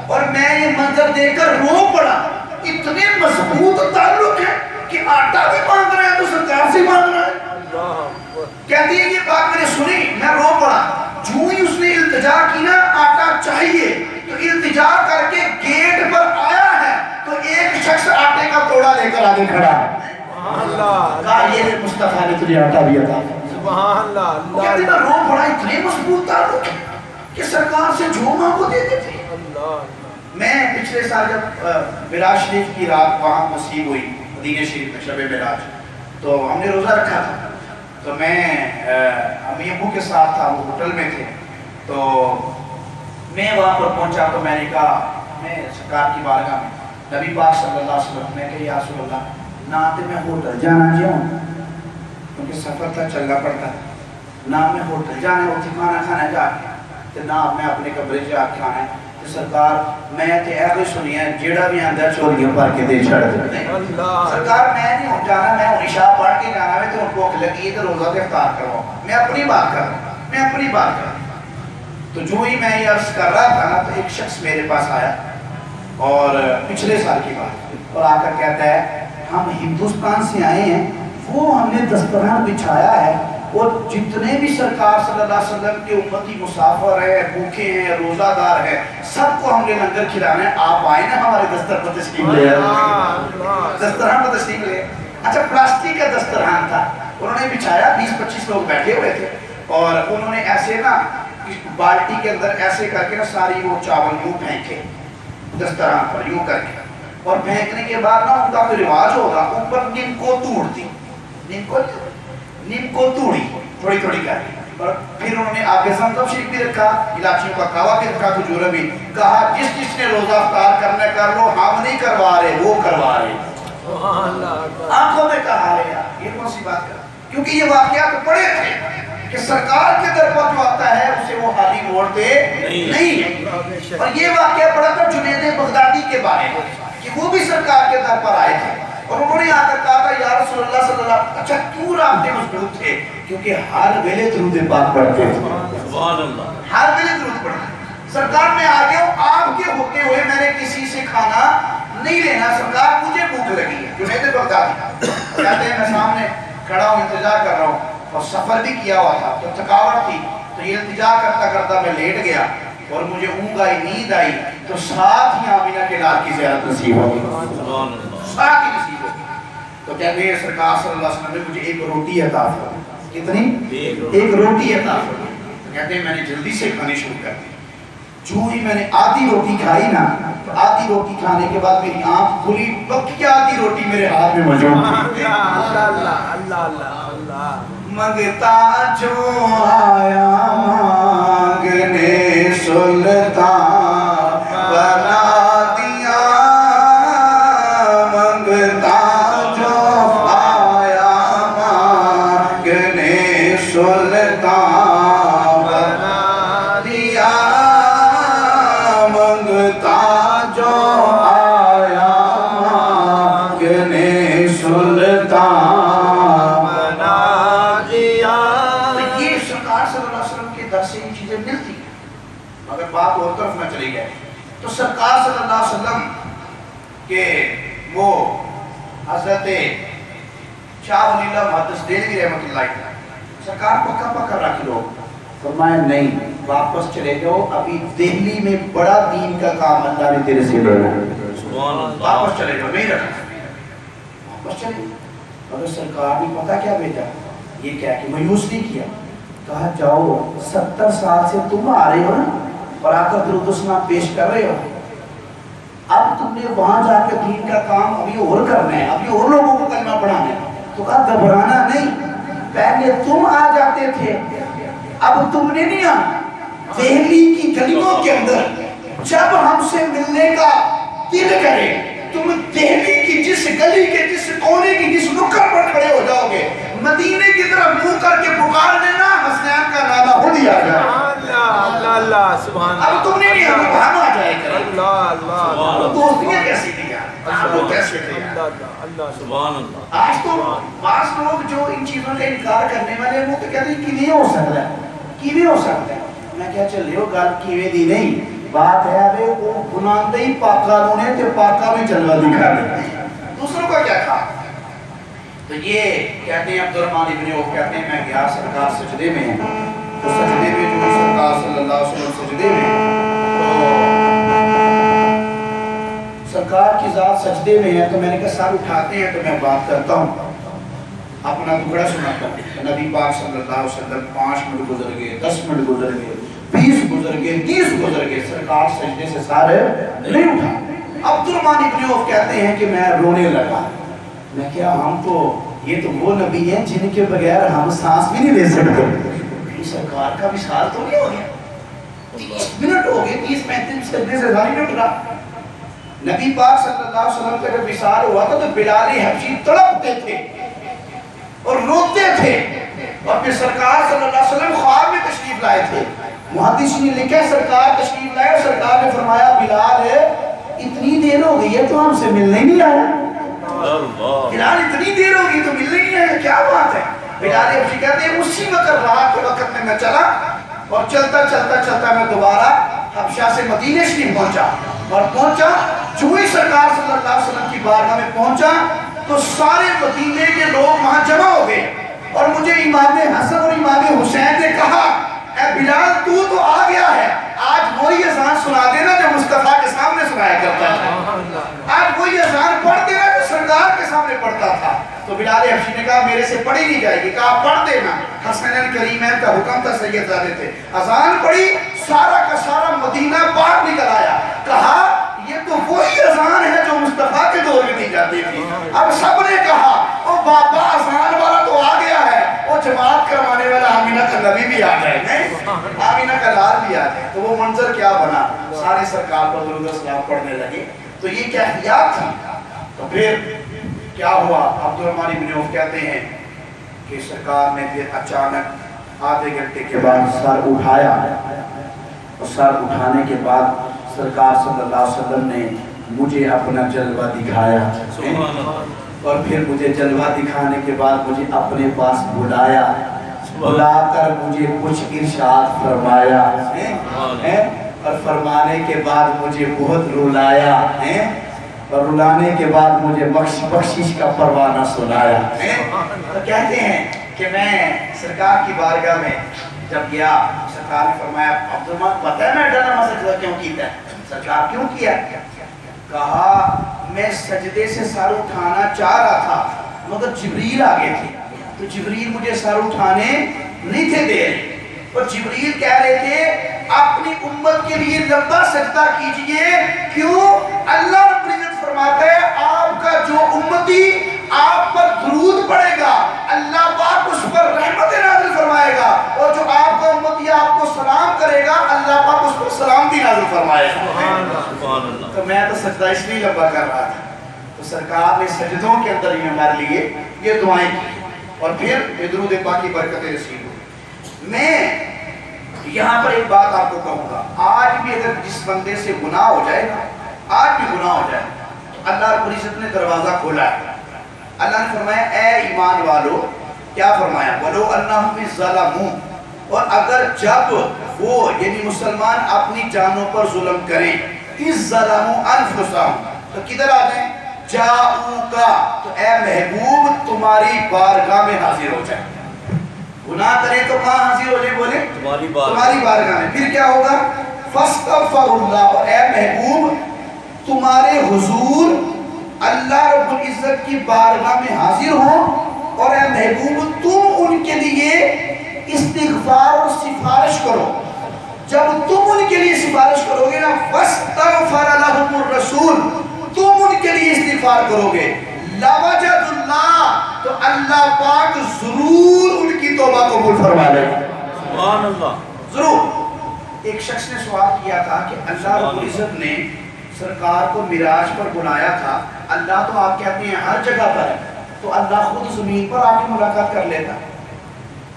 اور میں یہ منظر دیکھ کر رو پڑا. اتنے مضبوط تعلق ہے کہ آٹا بھی مانگ رہا ہے تو سرکار سے مانگ رہا ہے. کہتی ہے یہ بات میں نے سنی, میں رو پڑا. جو ہی اس نے التجا کی نا آٹا چاہیے, تو التجا کر کے گیٹ پر آیا ہے تو ایک شخص آٹے کا توڑا لے کر آگے کھڑا ہے. کہا یہ مصطفیٰ نے تجھے آٹا بھی عطا. سبحان اللہ. وہ کہتے ہیں رو پڑا, اتنے مضبوط تعلق کہ سرکار سے جو مانگو دیتے تھے. میں پچھلے سال جب معراج شریف کی رات وہاں نصیب ہوئی مدینہ شریف میں شب معراج, تو ہم نے روزہ رکھا تھا. تو میں امی ابو کے ساتھ تھا, وہ ہوٹل میں تھے. تو میں وہاں پر پہنچا تو میں نے کہا, میں سرکار کی بارگاہ میں نبی پاک صلی اللہ علیہ وسلم نے کہا یا رسول اللہ نہ تو میں ہوٹل جانا جاؤں کیونکہ سفر تھا چلنا پڑتا, نہ میں ہوٹل جانا اتنے کھانا کھانا جا کے, نہ میں اپنے کمرے جا کے کھانا ہے. تو سرکار میں تے ایویں سنیا جیڑا بھی آندا چوریاں بھر کے دے چھڑ دے. سرکار میں نہیں جانا, میں عشاء پڑھ کے جانا ہے تو بھوک لگی ہے تو روزہ تے افطار کرواؤ. میں اپنی بات کر رہا ہوں, میں اپنی بات کر رہا ہوں. تو جو ہی میں یہ عرض کر رہا تھا نا, تو ایک شخص میرے پاس آیا اور پچھلے سال کی بات, اور آ کر کہتا ہے ہم ہندوستان سے آئے ہیں, وہ ہم نے دسترخوان بچھایا ہے, اور جتنے بھی سرکار صلی اللہ علیہ وسلم کے امتی مسافر ہیں، بھوکے ہیں، روزہ دار ہیں، سب کو ہم نے لنگر کھلانا ہے. آپ آئے نا ہمارے دستر پر تشریف لے، دسترخوان پر تشریف لے. اچھا پلاسٹک کا دسترخوان تھا، انہوں نے بچھایا، 20-25 لوگ بیٹھے ہوئے تھے اور انہوں نے ایسے نا بالٹی کے اندر ایسے کر کے نا ساری وہ چاول یوں پھینکے دسترخوان پر یوں کر کے، اور پھینکنے کے بعد نا ان کا کوئی رواج ہوگا اوپر نیم کو توڑتی، نیم کو توڑی تھوڑی تھوڑی کر کے، اور پھر انہوں نے آگے زمزم شریف بھی رکھا، الائچیوں کا کعوہ بھی رکھا، کھجوریں بھی. کہا جس نے روزہ افطار کرنا کر لو، ہم نہیں کروا رہے، وہ کروا رہے. آنکھوں میں کہا رہے یار یہ کون سی بات کر، کیونکہ یہ واقعات پڑے تھے کہ سرکار کے در پر جو آتا ہے اسے وہ حالی موڑتے نہیں ہے. اور یہ واقعہ پڑا تھا جنید بغدادی کے بارے میں کہ وہ بھی سرکار کے در پر آئے تھے اور انہوں نے آ کر کہا تھا یا رسول اللہ صلی اللہ علیہ وسلم. اچھا کیوں رابطے مضبوط تھے؟ کیونکہ ہر ویلے درود پاک پڑھتے تھے، سبحان اللہ، ہر ویلے درود پڑھتے. سرکار میں آ گیا ہوں، آپ کے ہوتے ہوئے میں نے کسی سے کھانا نہیں لینا، سرکار مجھے بھوک لگی ہے. جنید بغدادی کہتے ہیں میں سامنے کھڑا ہوں انتظار کر رہا ہوں اور سفر بھی کیا ہوا تھا تو تھکاوٹ تھی، تو یہ التجا کرتا کرتا میں لیٹ گیا اور مجھے اونگ آئی، نیند آئی، تو ساتھ ہی آمینہ کے لال کی زیارت نصیب ہو گئی، سبحان اللہ، ساتھ ہی نصیب ہو گئی. تو کہتے ہیں سرکار صلی اللہ علیہ وسلم نے مجھے ایک روٹی عطا فرمائی. کتنی؟ ایک روٹی عطا فرمائی. کہتے ہیں میں نے جلدی سے کھانی شروع کر دی. جو ہی میں نے آدھی روٹی کھائی نا، تو آدھی روٹی کھانے کے بعد میری آنکھ کھلی، بقیہ آدھی روٹی میرے ہاتھ میں موجود تھی. منگتا جو آیا مانگنے سلطان بنا دیا، منگتا جو آیا مانگنے سلطان بنا دیا، منگتا جو آیا مانگنے سلطان. مگر بات اور طرف میں چلی گئے تو سرکار صلی اللہ علیہ وسلم کے وہ حضرت شاہ ولی اللہ محدث دہلوی رحمۃ اللہ علیہ سرکار پکا پکا رکھ لو. فرمایا نہیں، واپس چلے جاؤ، ابھی دہلی میں بڑا دین کا کام اللہ نے تیرے سے لینا ہے. سبحان اللہ، واپس چلے جاؤ، نہیں رکھنا، واپس چلے. مگر سرکار نے پتہ کیا بھیجا، یہ کیا کہ مایوس نہیں کیا، کہا جاؤ 70 سال سے تم آ رہے ہو نا اور آ کر درود و سلام پیش کر رہے ہو، اب تم نے وہاں جا کے دین کا کام ابھی اور کرنا ہے، ابھی اور لوگوں کو کلمہ پڑھانا ہے. تو کہا گھبرانا نہیں، پہلے تم آ جاتے تھے، اب تم نے نہیں آنا. دہلی کی گلیوں کے اندر جب ہم سے ملنے کا دل کرے، تم دہلی کی جس گلی کے جس کونے کی جس نکڑ پر کھڑے ہو جاؤ گے، مدینے کی طرف منہ کر کے پکار دینا، حسنین کا نامہ خود ہی آ جائے. اللہ سبحان اب تم نے نہیں ہمیں بہانہ آ جائے گا. اللہ دوستیاں کیسی تھی یار، آپ لوگ کیسے تھے یار. سبحان اللہ. آج تو بعض لوگ جو ان چیزوں کا انکار کرنے والے ہیں وہ تو کہتے ہیں کہ نہیں ہو سکتا ہے، کی بھی ہو سکتا ہے. میں کیا چل رہی ہو گل کیویں دی نہیں، بات ہے ابھی وہ گناہندے ہی پاکا نے تے پاکا میں جلوہ دکھا دے، دوسروں کا کیا تھا. تو یہ کہتے ہیں عبد الرحمن ابن عوف کہتے ہیں میں گیا سرکار سجدے میں، تو سجدے میں جو سرکار صلی اللہ علیہ وسلم سجدے میں، تو سرکار کی ذات سجدے میں ہے، تو میں نے کہا سر اٹھاتے ہیں تو میں بات کرتا ہوں، اپنا ٹکڑا سناتا ہوں. نبی پاک صلی اللہ علیہ وسلم 5 منٹ گزر گئے، 10 منٹ گزر گئے، 20 گزر گئے، 30 گزر گئے، سرکار سجدے سے سارے نہیں اٹھا. عبد الرحمن ابن عوف کہتے ہیں کہ میں رونے لگا. میں کیا ہم تو یہ تو وہ نبی ہیں جن کے بغیر ہم سانس بھی نہیں لے سکتے، سرکار کا وصال تو نہیں ہو گیا، 30 منٹ ہو گئے، 30-35 سجدے سے نہیں اٹھ رہا. نبی پاک صلی اللہ علیہ وسلم کا جب وصال ہوا تھا تو بلال حبشی تڑپتے تھے اور روتے تھے، اور پھر سرکار صلی اللہ علیہ وسلم خواب میں تشریف لائے تھے. محدث نے لکھا سرکار تشریف لائے، سرکار نے فرمایا بلال ہے اتنی دیر ہو گئی ہے تو ہم سے ملنے نہیں آیا. بلال اتنی دیر ہو گئی تو ملنے نہیں آیا، کیا بات ہے. بلال حبشی کہتے ہیں اسی وقت رات کے وقت میں چلا اور چلتا چلتا چلتا میں دوبارہ حبشہ سے مدینے شریف پہنچا، اور پہنچا جو ہی سرکار صلی اللہ علیہ وسلم کی بارگاہ میں پہنچا تو سارے مدینے کے لوگ وہاں جمع ہو گئے اور مجھے امام حسن اور امام حسین نے کہا اے بلال تو آ گیا ہے، آج وہی اذان سنا دینا جو مصطفیٰ کے سامنے سنایا کرتا تھا، آج وہی اذان پڑھ دینا جو سردار کے سامنے پڑھتا تھا۔ تو بلال حبشی نے کہا میرے سے پڑھی نہیں جائے گی، کہا پڑھ دینا۔ حسنین کریمین کا حکم تھا، سید زادے تھے، اذان پڑھی، سارا کا سارا مدینہ باہر نکل آیا، کہا یہ تو وہی اذان ہے جو مصطفیٰ کے دور میں دی جاتی تھی۔ اب سب نے کہا او بابا اذان والا تو آ گیا ہے، وہ جماعت کروانے والا آمینہ کا نبی بھی آ جائے، آمینہ کا لال بھی آ جائے۔ تو وہ منظر کیا بنا، سارے سرکار پر درود و سلام پڑھنے لگے۔ تو یہ کیفیات تھی۔ تو پھر کیا ہوا، عبدالرحمن بن عوف کہتے ہیں کہ سرکار نے پھر اچانک آدھے گھنٹے کے بعد سر اٹھایا، اور سر اٹھانے کے بعد سرکار صلی اللہ علیہ وسلم نے مجھے اپنا جلوہ دکھایا، اور پھر مجھے جلوہ دکھانے کے بعد مجھے اپنے پاس بلایا، بلا کر مجھے کچھ ارشاد فرمایا، اور فرمانے کے بعد مجھے بہت رلایا، اور رلانے کے بعد مجھے بخشش کا پروانہ سنایا۔ تو کہتے ہیں کہ میں سرکار کی بارگاہ میں جب گیا، سرکار نے فرمایا عبدالرحمن پتہ ہے میں ڈرنا سجدہ کیوں کیتا ہے؟ سرکار کیوں کیا؟ کہا میں سجدے سے سر اٹھانا چاہ رہا تھا مگر جبریل آگے تھے، تو جبریل مجھے سر اٹھانے نہیں تھے دے رہے، اور جبریل کہہ رہے تھے اپنی امت کے لیے لمبا سجدہ کیجئے، کیوں؟ اللہ رب العزت فرماتا ہے آپ کا جو امتی آپ پر درود پڑے گا اللہ پاک اس پر رحمت نازل فرمائے گا، اور جو آپ کا امتی آپ کو سلام کرے گا اللہ پاک اس پر سلامتی نازل فرمائے گا۔ تو میں تو سجدہ اس لیے لمبا کر رہا تھا۔ تو سرکار نے سجدوں کے اندر ہی ہمارے لیے یہ دعائیں کی، اور پھر درود پاک کی برکتیں نصیب ہوئی۔ میں یہاں پر ایک بات آپ کو کہوں گا، آج بھی اگر جس بندے سے گناہ ہو جائے گا، آج بھی گناہ ہو جائے تو اللہ رب العزت نے دروازہ کھولا ہے۔ اللہ نے فرمایا اے ایمان والو، کیا فرمایا؟ وَلَوْ أَنَّهُمْ ظَلَمُوا، اور اگر جب وہ یعنی مسلمان اپنی جانوں پر ظلم کریں، اِذْ ظَلَمُوا أَنفُسَهُمْ، تو کدھر آ جائیں؟ جَاءُوكَ، تو اے محبوب تمہاری بارگاہ میں حاضر ہو جائیں۔ گناہ کریں تو کہاں حاضر ہو جائے؟ بولے تمہاری بارگاہ میں۔ پھر کیا ہوگا؟ فَاسْتَغْفَرُ اللَّهُ، اور اے محبوب تمہارے حضور اللہ رب العزت کی بارگاہ میں حاضر ہوں، اور اے محبوب تم ان کے لیے استغفار اور سفارش کرو۔ جب تم ان کے لیے سفارش کرو گے نا، فَاسْتَغْفَرَ لَهُمُ الرَّسُولُ، تم ان کے لیے استغفار کرو گے، لَوَجَدُ اللَّهُ، تو اللہ پاک ضرور ان کی توبہ قبول فرما لے گا۔ سبحان اللہ، ضرور۔ ایک شخص نے سوال کیا تھا کہ اللہ رب العزت نے سرکار کو معراج پر بلایا تھا، اللہ تو آپ کہتے ہیں ہر جگہ پر ہے، تو اللہ خود زمین پر آ کے ملاقات کر لیتا؟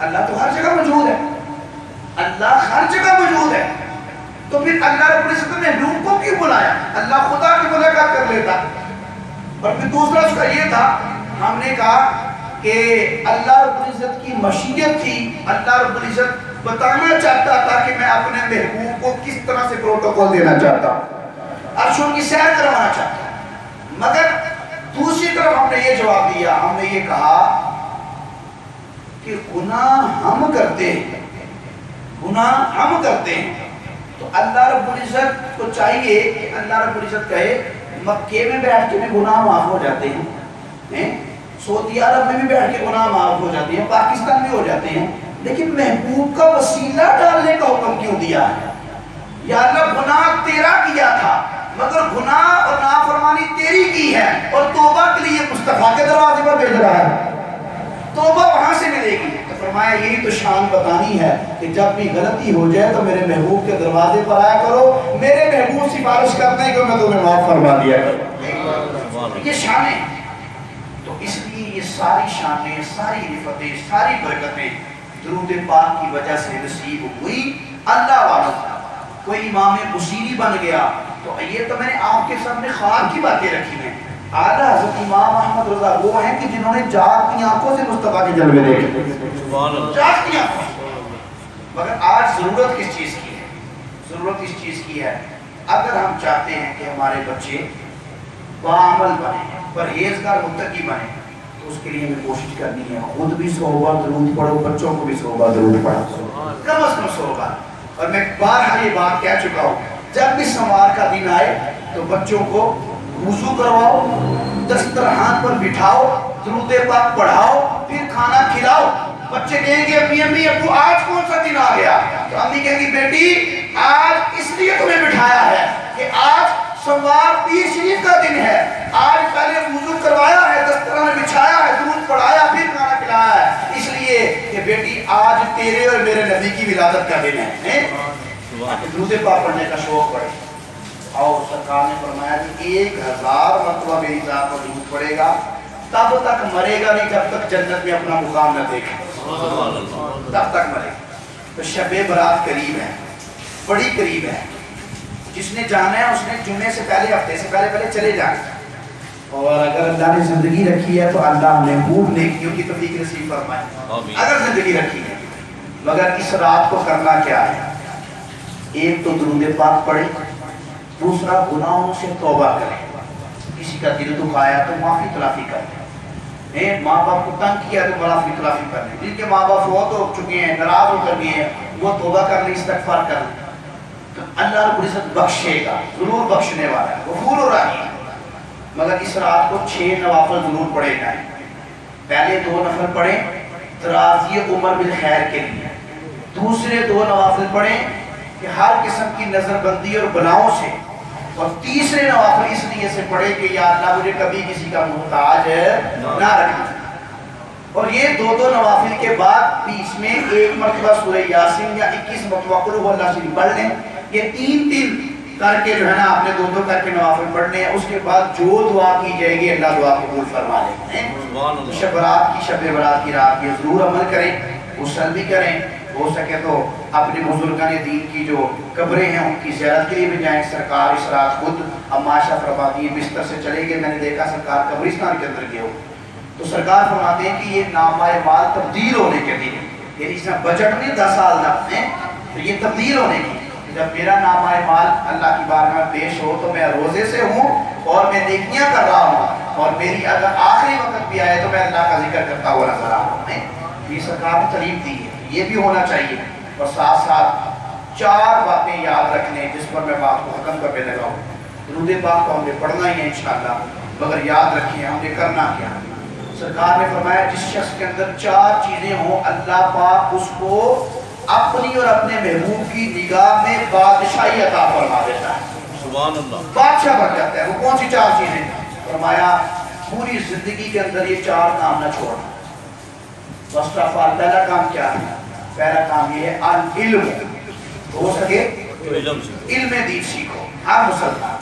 اللہ تو ہر جگہ موجود ہے، اللہ ہر جگہ موجود ہے، تو پھر اللہ رب العزت نے محبوب کو کیوں بلایا؟ اللہ خدا کی ملاقات کر لیتا۔ اور پھر دوسرا اس کا یہ تھا، ہم نے کہا کہ اللہ رب العزت کی مشیت تھی، اللہ رب العزت بتانا چاہتا تھا کہ میں اپنے محبوب کو کس طرح سے پروٹوکول دینا چاہتا ہوں، عرش ان کی سیر کروانا چاہتا ہوں۔ مگر دوسری طرف ہم نے یہ جواب دیا، ہم نے یہ کہا کہ گناہ ہم کرتے ہیں، گناہ ہم کرتے ہیں، تو اللہ رب العزت کو چاہیے کہ اللہ رب العزت کہے مکے میں بیٹھ کے بھی گناہ معاف ہو جاتے ہیں، سعودی عرب میں بھی بیٹھ کے گناہ معاف ہو جاتے ہیں، پاکستان میں ہو جاتے ہیں، لیکن محبوب کا وسیلہ ڈالنے کا حکم کیوں دیا ہے؟ یا اللہ گناہ تیرا کیا تھا مگر گناہ اور نافرمانی تیری کی ہے، اور توبہ کے لیے مصطفیٰ کے دروازے پر بھیج رہا ہے، توبہ وہاں سے ملے گی۔ تو فرمایا یہی تو شان بتانی ہے کہ جب بھی غلطی ہو جائے تو میرے محبوب کے دروازے پر آیا کرو، میرے محبوب سفارش کرتے ہیں کہ میں تمہیں معاف فرما دیا کروں، یہ شانیں۔ تو اس لیے یہ ساری شانیں، ساری رفتیں، ساری برکتیں درود پاک کی وجہ سے نصیب ہوئی اللہ والوں۔ کوئی امام بصیری بن گیا، تو یہ تو میں نے آپ کے سامنے خواب کی باتیں رکھی ہیں، اعلیٰ حضرت امام احمد رضا وہ ہیں کہ جنہوں نے جاگتی آنکھوں سے مصطفیٰ کے جلوے دیکھے، جاگتی آنکھوں۔ مگر آج ضرورت کس چیز کی ہے؟ ضرورت اس چیز کی ہے اگر ہم چاہتے ہیں کہ ہمارے بچے باعمل بنے، پرہیزگار متقی بنے، تو اس کے لیے ہمیں کوشش کرنی ہے خود بھی 100 بار درود پڑھو، بچوں کو بھی 100 بار درود پڑھو، کم از کم 100 بار. اور میں بارہا یہ بات کہہ چکا ہوں، جب بھی سوار کا دن آئے تو بچوں کو وضو کرواؤ، دسترخوان پر بٹھاؤ، درود پاک پڑھاؤ، پھر کھانا کھلاؤ. بچے کہیں گے امی امی ابو آج کون سا دن آ گیا؟ تو امی کہیں گی بیٹی آج اس لیے تمہیں بٹھایا ہے کہ آج سوار پیر شریف کا دن ہے، آج پہلے وضو کروایا ہے، دسترخوان بچھایا ہے، درود پڑھایا، پھر کھانا کھلایا ہے، اس لیے کہ بیٹی آج تیرے اور میرے نبی کی ولادت کا دن ہے. درود پاک پڑھنے کا شوق پڑے. اور سرکار نے فرمایا کہ 1000 مرتبہ میری ذات پر درود پڑے گا تب تک مرے گا نہیں جب تک جنت میں اپنا مقام نہ دیکھے، تب تک مرے گا. تو شب برات قریب ہے، بڑی قریب ہے. جس نے جانا ہے اس نے جمعے سے پہلے، ہفتے سے پہلے چلے جانا. اور اگر اللہ نے زندگی رکھی ہے تو اللہ ہمیں خوب نیکیوں کی توفیق نصیب فرمائے اگر زندگی رکھی ہے. مگر اس رات کو کرنا کیا ہے؟ ایک تو درود پاک پڑھے، دوسرا گناہوں سے توبہ کرے. کسی کا دل دکھایا تو معافی تلافی کرے، ماں باپ کو تنگ کیا تو معافی تلافی کرے. جن کے ماں باپ فوت ہو چکے ہیں، ناراض ہو کر گئے ہیں، وہ توبہ کر لیں، استغفار کر لیں، تو اللہ رب العزت بخشے گا، ضرور بخشنے والا ہے، غفور و رحیم. مگر اس رات کو 6 نوافل ضرور پڑھے جائیں. پہلے 2 نفل پڑھیں دراز عمر بالخیر کے لیے، دوسرے 2 نوافل پڑھیں کہ ہر قسم کی نظر بندی اور بلاؤں سے، اور تیسرے نوافل اس لیے سے پڑھے کہ یا اللہ مجھے کبھی کسی کا محتاج نہ رکھنا. اور یہ 2 نوافل کے بعد بیچ میں 1 مرتبہ سورہ یاسین یا 21 مرتبہ قل هو اللہ شریف پڑھ لیں. یہ 3 کر کے جو ہے نا آپ نے 2 کر کے نوافل پڑھنے ہیں. اس کے بعد جو دعا کی جائے گی اللہ دعا قبول فرما لے. شب برات کی رات یہ ضرور عمل کریں، غسل بھی کریں، ہو سکے تو اپنے بزرگان دین کی جو قبریں ہیں ان کی زیارت کے لیے بھی جائیں. سرکار اس رات خود عائشہ فرماتی ہے بستر سے چلے گئے، میں نے دیکھا سرکار قبرستان کے اندر گئے ہو، تو سرکار فرماتے ہیں کہ یہ نامہ مال تبدیل ہونے کے دن، یعنی اس میں بجٹ نہیں 10 سال نہ ہے تو یہ تبدیل ہونے کی. جب میرا نامہ مال اللہ کی بارگاہ میں پیش ہو تو میں روزے سے ہوں اور میں نیکیاں کر رہا ہوں، اور میری اگر آخری وقت بھی آئے تو میں اللہ کا ذکر کرتا ہوا نظر آ رہا ہوں. یہ سرکار نے تعلیم دی ہے، یہ بھی ہونا چاہیے. اور ساتھ ساتھ 4 باتیں یاد رکھنے جس پر میں بات کو ختم کرنے لگا ہوں. درود پاک کو ہم نے پڑھنا ہی ہے انشاءاللہ، مگر یاد رکھیں ہم نے کرنا کیا. سرکار نے فرمایا جس شخص کے اندر 4 چیزیں ہوں اللہ پاک اس کو اپنی اور اپنے محبوب کی نگاہ میں بادشاہی عطا فرما دیتا ہے. سبحان اللہ. بادشاہ بن جاتا ہے. وہ کون سی 4 چیزیں؟ فرمایا پوری زندگی کے اندر یہ 4 کام نہ چھوڑنا. فرسٹ آف آل پہلا کام کیا ہے؟ پہلا کام یہ ہے العلم. ہو سکے علم دین سیکھو ہر مسلمان.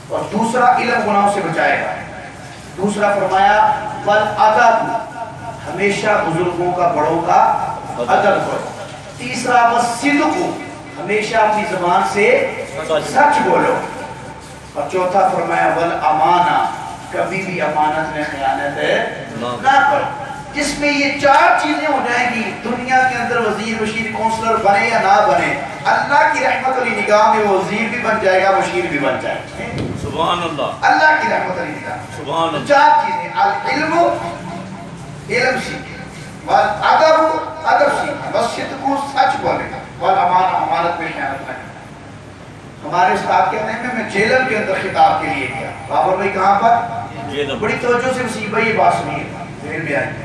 اور دوسرا علم گناہوں سے بچائے گا. دوسرا فرمایا والادب، ہمیشہ بزرگوں کا بڑوں کا ادب کرو. تیسرا والصدق، ہمیشہ اپنی زبان سے سچ بولو. اور چوتھا فرمایا والامانہ، کبھی بھی امانت میں خیانت نہ کرو. جس میں یہ 4 چیزیں ہو جائیں گی، دنیا کے اندر وزیر وشیر کونسلر بنے یا نہ بنے، اللہ کی رحمت علی نگاہ میں وہ وزیر بھی بن جائے گا، وشیر بھی بن جائے گا. سبحان اللہ. اللہ کی رحمت علی نگاہ. سبحان اللہ. 4 چیزیں العلم، علم سیکھیں، والادب، ادب سیکھیں، والصدق، سچ بولیں، والامانہ، امانت میں خیانت نہ کریں. ہمارے استاد کہتے ہیں میں جیلم کے اندر خطاب کے لیے گیا. بابر بھائی کہاں پر؟ بڑی توجہ سے مصیبہ یہ بات سنیے، ذہن میں آئی.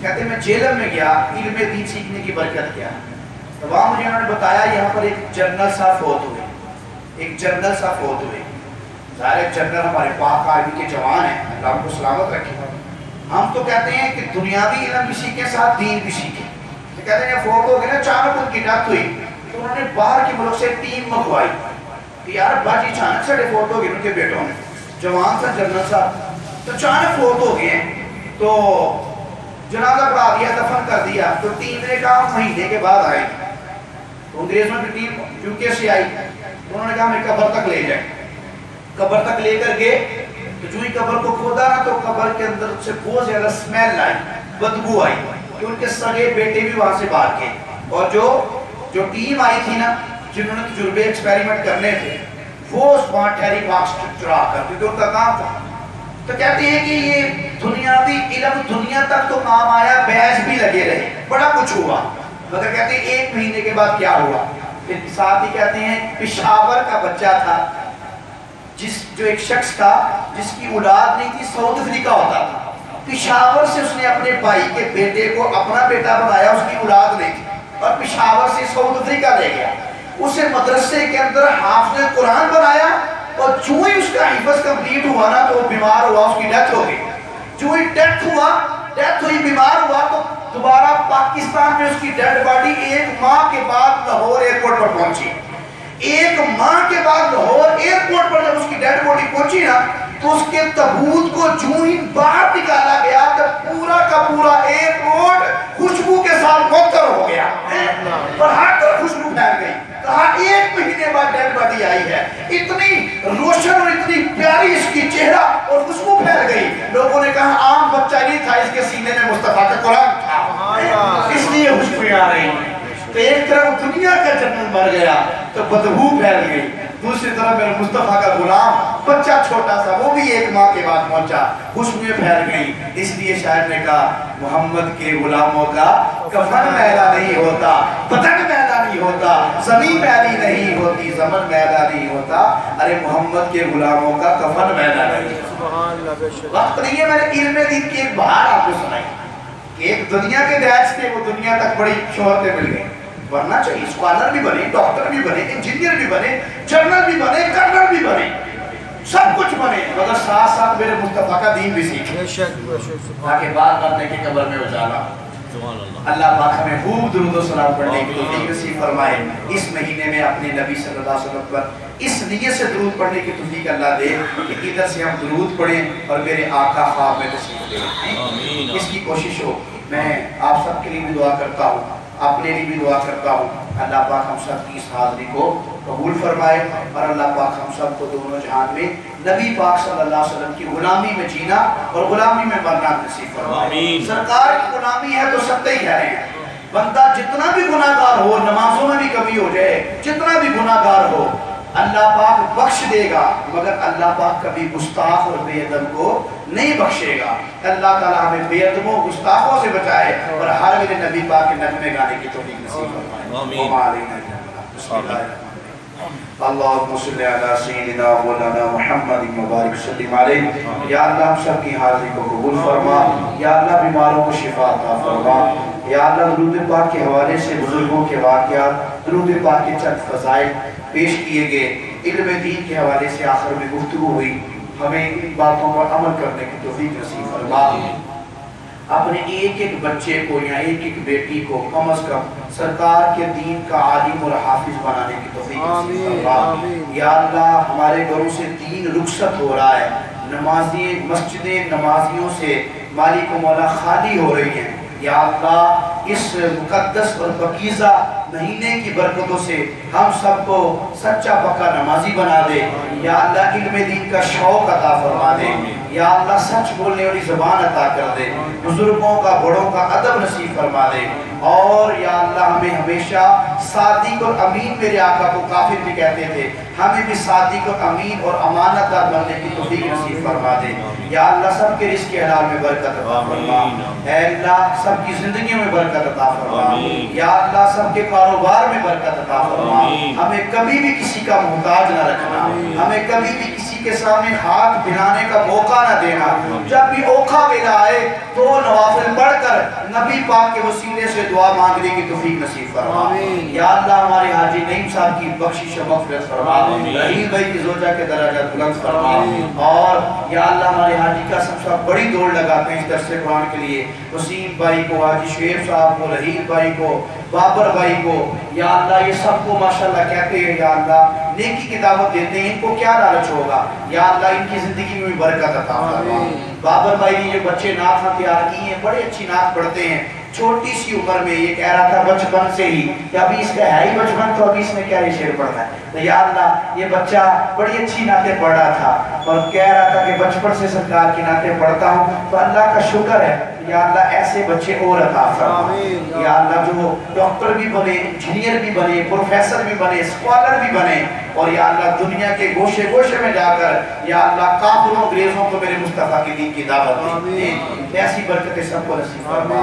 کہتے ہیں میں جیلم میں گیا، علم دین سیکھنے کی برکت کیا. تو وہاں مجھے انہوں نے بتایا یہاں پر ایک جنرل صاحب فوت ہوئے، ایک جنرل صاحب فوت ہوئے. ظاہر جنرل ہمارے پاک آرمی کے جوان ہیں، اللہ ان کو سلامت رکھے. ہم تو کہتے ہیں کہ دنیاوی علم بھی سیکھیں ساتھ دین بھی سیکھیں. تو کہتے ہیں فوت ہو گئے نا، اچانک ان کی ڈیتھ ہوئی تو انہوں نے باہر کے ملک سے ٹیم منگوائی کہ یار باجی اچانک سے فوت ہو گئے ان کے بیٹوں نے، جوان تھا جنرل صاحب، تو اچانک فوت ہو گئے تو جنازہ پڑھا دیا، دفن کر دیا. تو ٹیم نے کہا مہینے کے بعد آئے. تو انگریزوں کی ٹیم یوکے سے آئی، انہوں نے کہا ہمیں قبر تک لے جائیں. قبر تک لے کر گئے تو جو ہی قبر کو کھودا نا تو قبر کے اندر سے بہت زیادہ سمیل آئی، بدبو آئی کہ ان کے سگے بیٹے بھی وہاں سے باہر گئے. اور جو ٹیم آئی تھی نا جنہوں نے تجربے ایکسپیریمنٹ کرنے تھے وہ اس وہاں ٹیری باکس چرا کر، کیونکہ ان کا کام تھا. تو کہتے ہیں کہ یہ دنیاوی علم دنیا تک تو کام آیا، بحث بھی لگے رہے، بڑا کچھ ہوا، مگر کہتے ہیں 1 مہینے کے بعد کیا ہوا؟ پھر ساتھ ہی کہتے ہیں پشاور کا بچہ تھا، جو ایک شخص تھا جس کی اولاد نہیں تھی، ساؤتھ افریقہ ہوتا تھا، پشاور سے اس نے اپنے بھائی کے بیٹے کو اپنا بیٹا بنایا، اس کی اولاد نہیں تھی، اور پشاور سے ساؤتھ افریقہ لے گیا، اسے مدرسے کے اندر حافظ قرآن بنایا، اور جو ہی اس کا حفظ کمپلیٹ ہوا نا تو وہ بیمار ہوا، اس کی ڈیتھ ہو گئی، جو ہی ڈیتھ ہوئی بیمار ہوا تو دوبارہ پاکستان میں اس کی ڈیڈ باڈی 1 ماہ کے بعد لاہور ایئرپورٹ پر پہنچی، 1 ماہ کے بعد لاہور ایئرپورٹ پر جب اس کی ڈیڈ باڈی پہنچی نا تو اس کے تابوت کو جو ہی باہر نکالا گیا تو پورا کا پورا ایئرپورٹ خوشبو کے ساتھ معطر ہو گیا، اور ہر طرف خوشبو پھیل گئی، کہا 1 مہینے بعد ڈیڈ باڈی آئی ہے، اتنی روشن اور اتنی پیاری اس کی چہرہ اور خوشبو پھیل گئی، لوگوں نے کہا عام بچہ نہیں تھا، اس کے سینے میں مصطفیٰ کا قرآن تھا، اس لیے خوشبویں آ رہی ہیں۔ تو ایک طرف دنیا کا جنت مر گیا تو بدبو پھیل گئی، دوسری طرف میرے مصطفیٰ کا غلام بچہ چھوٹا سا وہ بھی 1 ماہ کے بعد پہنچا، خوشبوئیں پھیل گئی، اس لیے شاعر نے کہا محمد کے غلاموں کا کفن میلا نہیں ہوتا، بدن میلا نہیں ہوتا، زمین میلی نہیں ہوتی، زمن میلا نہیں ہوتا، ارے محمد کے غلاموں کا کفن میلا نہیں ہوتا۔ وقت نہیں ہے، میں نے علم دین کی ایک بہار آپ کو سنائی کہ ایک دنیا کے داعش تھے، وہ دنیا تک بڑی شہرتیں مل گئی، بننا چاہیے، اسکالر بھی بنے، ڈاکٹر بھی بنے، انجینئر بھی بنے، جنرل بھی بنے، کرنل بھی بنے، سب کچھ بنے، مگر ساتھ ساتھ میرے مصطفیٰ کا دین بھی سیکھیں تاکہ بات کرنے کی قبر میں اجالا۔ اللہ پاک ہمیں خوب درود و سلام پڑھنے کی توفیق نصیب فرمائے، اس مہینے میں اپنے نبی صلی اللہ علیہ وسلم پر اس نیت سے درود پڑھنے کی توفیق اللہ دے کہ ادھر سے ہم درود پڑھیں اور میرے آقا خواب میں تشریف لے، اس کی کوشش ہو۔ میں آپ سب کے لیے بھی دعا کرتا ہوں، اپنے لیے بھی دعا کرتا ہوں، اللہ پاک ہم سب کی اس حاضری کو قبول فرمائے، اور اللہ پاک ہم سب کو دونوں جہان میں نبی پاک صلی اللہ علیہ وسلم کی غلامی میں جینا اور غلامی میں مرنا نصیب فرمائے۔ سرکار کی غلامی ہے تو سب ہی کہہ رہے ہیں، بندہ جتنا بھی گناہ گار ہو، نمازوں میں بھی کمی ہو جائے، جتنا بھی گناہ گار ہو، اللہ پاک بخش دے گا، مگر اللہ پاک کبھی گستاخ اور بے ادب کو نہیں بخشے گا۔ اللہ تعالیٰ ہمیں بے ادبوں گستاخوں سے بچائے اور ہر میرے نبی پاک کے نغمے گانے کی توفیق نصیب فرمائے۔ وما علینا الا البلاغ۔ بسم اللہ الرحمن الرحیم۔ اللہم صلی علی سیدنا مولانا محمد مبارک وسلم علیہ۔ یا اللہ ہم سب کی حاضری کو قبول فرما، یا اللہ بیماروں کو شفا عطا فرما، یا اللہ درود پاک کے حوالے سے بزرگوں کے واقعات، درود پاک کے چند فضائل پیش کیے گئے، علم دین کے حوالے سے آخر میں گفتگو ہوئی، ہمیں ان باتوں پر عمل کرنے کی توفیق نصیب فرما۔ اپنے ایک ایک بچے کو یا ایک ایک بیٹی کو کم از کم سرکار کے دین کا عالم اور حافظ بنانے کی توفیق نصیب فرما۔ یا اللہ ہمارے گھروں سے دین رخصت ہو رہا ہے، نمازی مسجدیں نمازیوں سے مالک و مولا خالی ہو رہی ہیں، یا اللہ اس مقدس اور پاکیزہ مہینے کی برکتوں سے ہم سب کو سچا پکا نمازی بنا دے، یا اللہ علم دین کا شوق عطا فرما دے، یا اللہ سچ بولنے والی زبان عطا کر دے، بزرگوں کا بڑوں کا ادب نصیب فرما دے، اور یا اللہ ہمیں ہمیشہ صادق اور امین، میرے آقا کو کافر بھی کہتے تھے، ہمیں بھی صادق اور امین اور امانت دار بننے کی توفیق نصیب فرما دے، یا اللہ سب کے رزق حلال میں برکت عطا فرما، اے اللہ سب کی زندگیوں میں برکت عطا فرما، یا اللہ سب کے کاروبار میں برکت عطا فرما، ہمیں کبھی بھی کسی کا محتاج نہ رکھنا، ہمیں کبھی بھی کسی کے سامنے ہاتھ پھیلانے کا موقع نہ دینا، جب بھی اوکھا ویلا آئے تو نوافل پڑھ کر نبی پاک کے وسیلے سے دعا مانگنے کی توفیق نصیب فرما، یا اللہ ہمارے حاجی نعیم صاحب کی بخشش و مغفرت فرما، رحیم بھائی کی زوجہ کے درجات بلند فرما، اور یا اللہ ہمارے حاجی کا سب بڑی دوڑ لگاتے ہیں اس درس قرآن کے لیے، وسیم بھائی کو، حاجی شعیب صاحب کو، رحیم بھائی کو، بابر بھائی کو، یا اللہ یہ سب کو ماشاءاللہ کہتے ہیں، یا اللہ نیکی کی دعوت دیتے ہیں، ان کو کیا لالچ ہوگا، یا اللہ ان کی زندگی میں بھی برکت عطا فرما۔ بابر بھائی نے جو بچے نعت تیار کی ہیں، بڑے اچھی نعت پڑھتے ہیں، چھوٹی سی عمر میں یہ کہہ رہا تھا بچپن سے ہی کہ ابھی اس کا ہے ہی بچپن تو ابھی اس نے کیا یہ شعر پڑھنا ہے. تو یا اللہ یہ بچہ بڑی اچھی نعتیں پڑھ رہا تھا اور کہہ رہا تھا کہ بچپن سے سرکار کی نعتیں پڑھتا ہوں. تو اللہ کا شکر ہے یا اللہ ایسے بچے اور عطا فرما. یا اللہ جو ڈاکٹر بھی بنے, انجینئر بھی بنے, پروفیسر بھی بنے, اسکالر بھی بنے, اور یا اللہ دنیا کے گوشے گوشے میں جا کر یا اللہ کافروں انگریزوں کو میرے مصطفیٰ کی دین کی دعوت دیں. ایسی برکتیں سب کو نصیب فرما,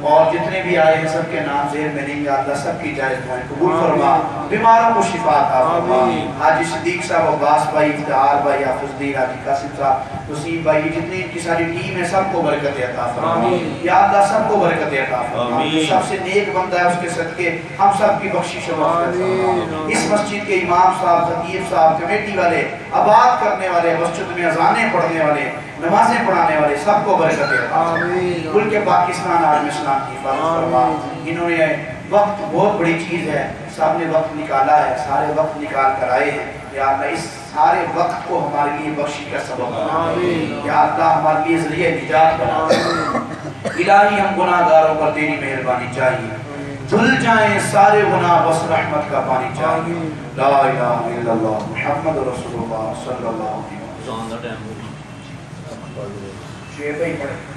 اور جتنے بھی آئے ہیں سب کے نام ذہن میں نہیں, یا اللہ سب کی جائز دعائیں قبول فرما, بیماروں کو شفا عطا فرما. حاجی صدیق صاحب, عباس بھائی, افتخار بھائی, حافظ الدین, حاجی قاسم صاحب, وسیم بھائی, جتنی ان کی ساری ٹیم ہے سب کو برکت عطا فرما. یا اللہ سب کو برکت عطا فرما. جو سب سے نیک بندہ ہے اس کے صدقے ہم سب کی بخشش و مغفرت فرما. اس مسجد کے امام صاحب, خطیب صاحب, کمیٹی والے, آباد کرنے والے, مسجد میں اذانیں پڑھنے والے, نمازیں پڑھانے والے, سب کو برکت عطا فرما. ملک پاکستان عالم اسلام کی حفاظت فرما. انہوں نے وقت بہت بڑی چیز ہے, سب نے وقت نکالا ہے, سارے وقت نکال کر آئے ہیں. یا اللہ اس سارے وقت کو ہمارے لیے بخشی کا سبب بنا. یا اللہ ہمارے لیے ذریعہ نجات بنا. الہی ہم گناہ گاروں پر تیری مہربانی چاہیے, دھل جائیں سارے گناہ بس رحمت کا پانی چاہیے. لا الہ الا اللہ محمد رسول اللہ صلی اللہ علیہ وسلم. جان دا ٹائم ہو گیا. شیخ بھائی پڑھیں.